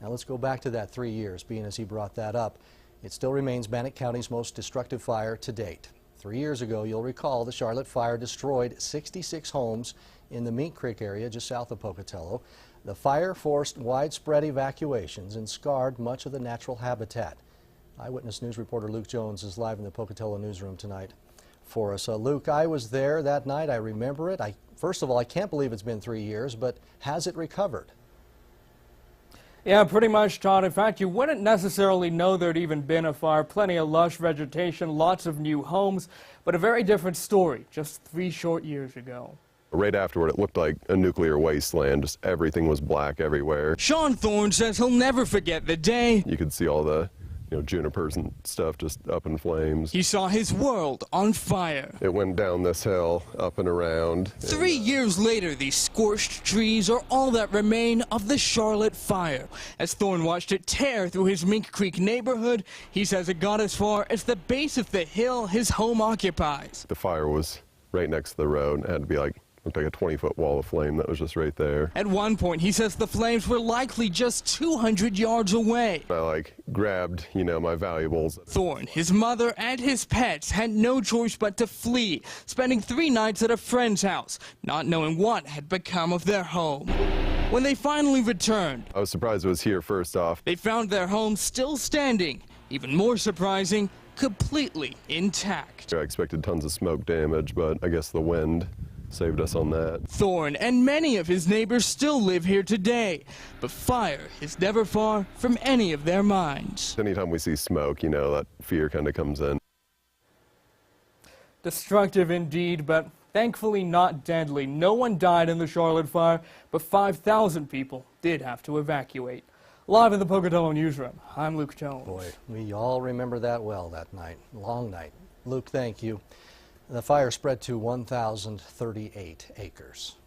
Now let's go back to that 3 years, being as he brought that up. It still remains Bannock County's most destructive fire to date. 3 years ago, you'll recall, the Charlotte fire destroyed 66 homes in the Mink Creek area just south of Pocatello. The fire forced widespread evacuations and scarred much of the natural habitat. Eyewitness News reporter Luke Jones is live in the Pocatello newsroom tonight for us. Luke, I was there that night. I remember it. First of all, I can't believe it's been 3 years, but has it recovered? Yeah, pretty much, Todd. In fact, you wouldn't necessarily know there'd even been a fire. Plenty of lush vegetation, lots of new homes, but a very different story just 3 short years ago. Right afterward, it looked like a nuclear wasteland. Just everything was black everywhere. Sean Thorne says he'll never forget the day. You could see all the junipers and stuff just up in flames. He saw his world on fire. It went down this hill, up and around. 3 years later, these scorched trees are all that remain of the Charlotte fire. As Thorne watched it tear through his Mink Creek neighborhood, he says it got as far as the base of the hill his home occupies. The fire was right next to the road. It had to be looked like a 20-foot wall of flame that was just right there. At one point, he says the flames were likely just 200 yards away. I grabbed, my valuables. Thorne, his mother, and his pets had no choice but to flee, spending 3 nights at a friend's house, not knowing what had become of their home. When they finally returned, I was surprised it was here first off. They found their home still standing. Even more surprising, completely intact. I expected tons of smoke damage, but I guess the wind saved us on that. Thorne and many of his neighbors still live here today, but fire is never far from any of their minds. Anytime we see smoke, that fear kind of comes in. Destructive indeed, but thankfully not deadly. No one died in the Charlotte fire, but 5,000 people did have to evacuate. Live in the Pocatello newsroom, I'm Luke Jones. Boy, we all remember that well that night. Long night. Luke, thank you. The fire spread to 1,038 acres.